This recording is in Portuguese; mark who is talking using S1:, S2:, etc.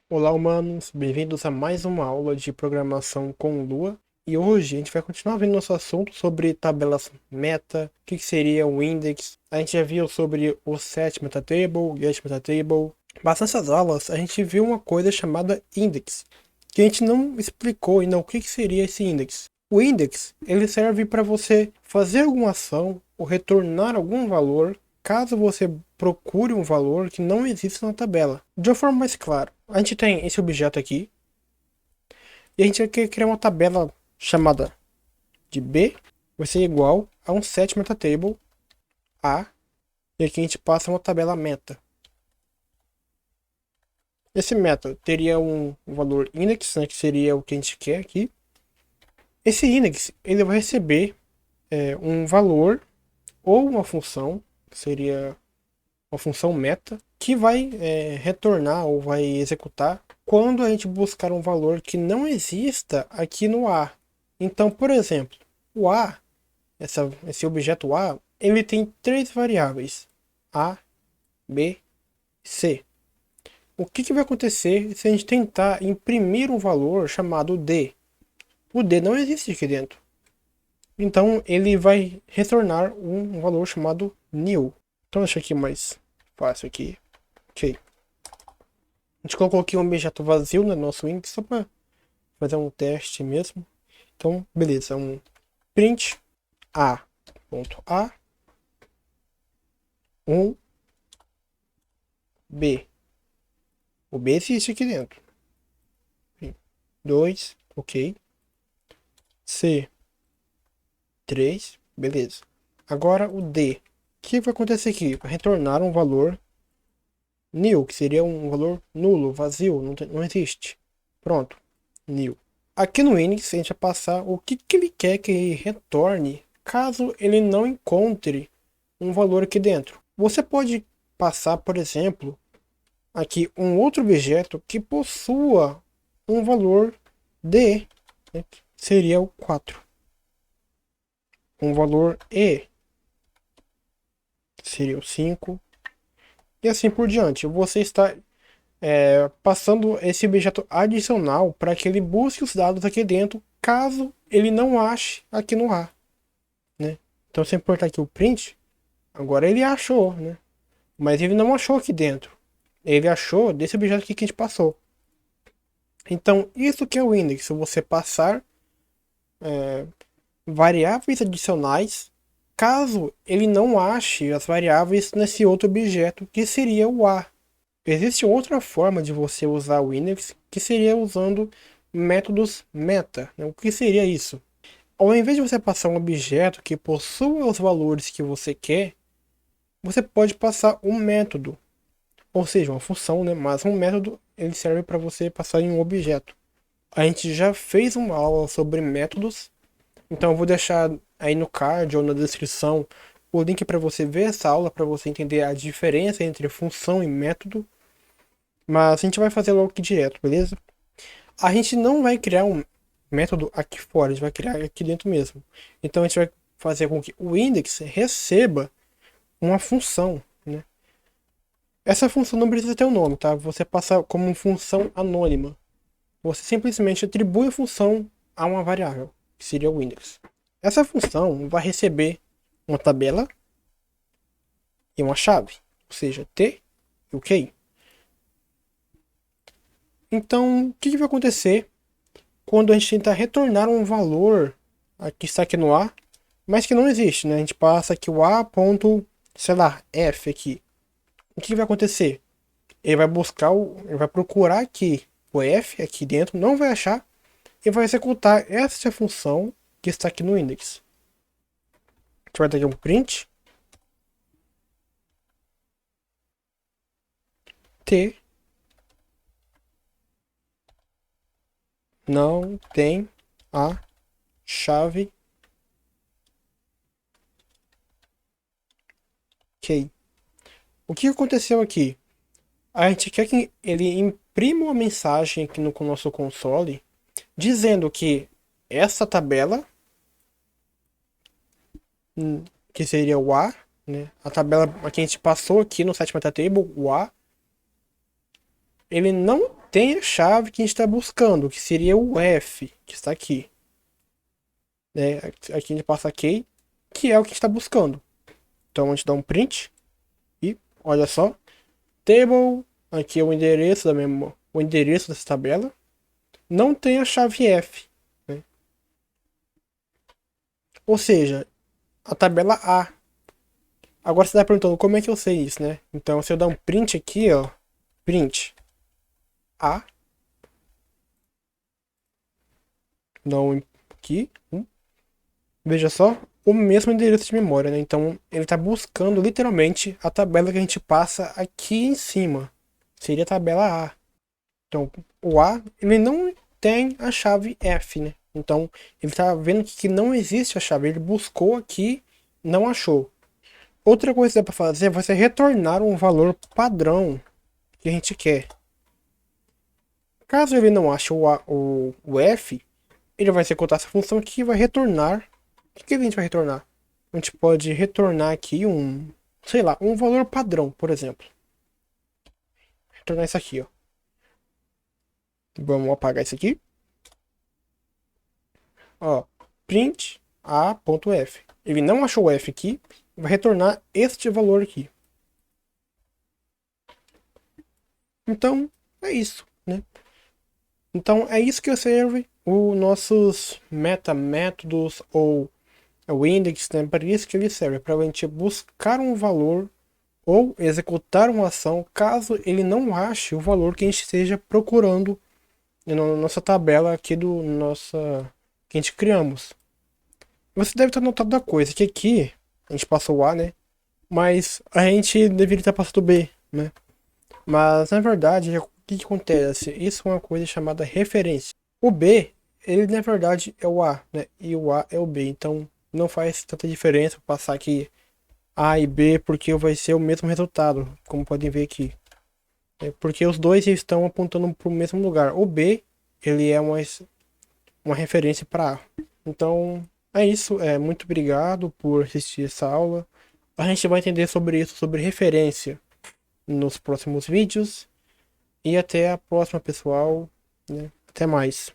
S1: Olá, humanos, bem-vindos a mais uma aula de programação com Lua. E hoje a gente vai continuar vendo nosso assunto sobre tabelas meta, o que seria o index. A gente já viu sobre o set metatable, o get metatable. Mas nessas aulas a gente viu uma coisa chamada index, que a gente não explicou ainda o que seria esse index. O index ele serve para você fazer alguma ação ou retornar algum valor caso você procure um valor que não existe na tabela. De uma forma mais clara, a gente tem esse objeto aqui e a gente quer criar uma tabela chamada de B vai ser igual a um set metatable A, e aqui a gente passa uma tabela meta. Esse meta teria um valor index, né, que seria o que a gente quer aqui. Esse index ele vai receber um valor ou uma função, que seria uma função meta, que vai retornar ou vai executar quando a gente buscar um valor que não exista aqui no A. Então, por exemplo, o A, esse objeto A, ele tem três variáveis: A, B, C. O que vai acontecer se a gente tentar imprimir um valor chamado D? O D não existe aqui dentro. Então ele vai retornar um valor chamado new. Então deixa aqui mais fácil aqui. Ok. A gente colocou aqui um objeto vazio no nosso index só para fazer um teste mesmo. Então, beleza. Um print a.a 1 b. O b existe aqui dentro. 2, ok. C, 3, beleza. Agora o D. O que vai acontecer aqui? Vai retornar um valor new, que seria um valor nulo, vazio, não existe. Pronto, new. Aqui no index a gente vai passar o que ele quer que ele retorne caso ele não encontre um valor aqui dentro. Você pode passar, por exemplo, aqui um outro objeto que possua um valor D, né, que seria o 4. Um valor E, que seria o 5. E assim por diante. Você está passando esse objeto adicional para que ele busque os dados aqui dentro, caso ele não ache aqui no A, né? Então, se importar aqui o print, agora ele achou, né? Mas ele não achou aqui dentro. Ele achou desse objeto aqui que a gente passou. Então, isso que é o index. Você passar variáveis adicionais, caso ele não ache as variáveis nesse outro objeto, que seria o A. Existe outra forma de você usar o index, que seria usando métodos meta, né? O que seria isso? Ao invés de você passar um objeto que possua os valores que você quer, você pode passar um método, ou seja, uma função, né? Mas um método ele serve para você passar em um objeto. A gente já fez uma aula sobre métodos, então eu vou deixar aí no card ou na descrição o link para você ver essa aula, para você entender a diferença entre função e método. Mas a gente vai fazer logo aqui direto, beleza? A gente não vai criar um método aqui fora, a gente vai criar aqui dentro mesmo. Então a gente vai fazer com que o index receba uma função, né? Essa função não precisa ter um nome, tá? Você passa como função anônima. Você simplesmente atribui a função a uma variável, que seria o index. Essa função vai receber uma tabela e uma chave, ou seja, T e o QI. Então, o que vai acontecer quando a gente tentar retornar um valor que está aqui no A, mas que não existe, né? A gente passa aqui o A ponto, sei lá, F aqui. O que vai acontecer? Ele vai buscar, ele vai procurar aqui o F aqui dentro, não vai achar, e vai executar essa função que está aqui no index. A gente vai ter aqui um print T não tem a chave key. O que aconteceu aqui? A gente quer que ele imprima uma mensagem aqui no nosso console dizendo que essa tabela, que seria o A, né? A tabela que a gente passou aqui no site metatable, o A, ele não tem a chave que a gente está buscando, que seria o F, que está aqui. Né? Aqui a gente passa key, que é o que a gente está buscando. Então a gente dá um print e olha só, table, aqui é o endereço o endereço dessa tabela. Não tem a chave F, né? Ou seja, a tabela A. Agora você está perguntando como é que eu sei isso, né? Então se eu dar um print aqui, ó, print A, não aqui, veja só, o mesmo endereço de memória, né? Então ele está buscando literalmente a tabela que a gente passa aqui em cima. Seria a tabela A. Então o A, ele não tem a chave F, né? Então ele está vendo que não existe a chave. Ele buscou aqui, não achou. Outra coisa que dá para fazer é você retornar um valor padrão que a gente quer. Caso ele não ache o F, ele vai executar essa função aqui e vai retornar. O que a gente vai retornar? A gente pode retornar aqui sei lá, um valor padrão, por exemplo. Retornar isso aqui, ó. Vamos apagar isso aqui. Ó, print a.f. Ele não achou o f aqui, vai retornar este valor aqui. Então, é isso, né? Então, é isso que serve os nossos metamétodos ou o index, né? Para isso que ele serve, para a gente buscar um valor ou executar uma ação caso ele não ache o valor que a gente esteja procurando na nossa tabela aqui que a gente criamos. Você deve ter notado da coisa que aqui a gente passou o A, né? Mas a gente deveria ter passado o B, né? Mas na verdade, o que acontece? Isso é uma coisa chamada referência. O B, ele na verdade é o A, né? E o A é o B. Então não faz tanta diferença passar aqui A e B, porque vai ser o mesmo resultado, como podem ver aqui. Porque os dois estão apontando para o mesmo lugar. O B, ele é uma referência para A. Então é isso. Muito obrigado por assistir essa aula. A gente vai entender sobre isso, sobre referência, nos próximos vídeos. E até a próxima, pessoal, né? Até mais.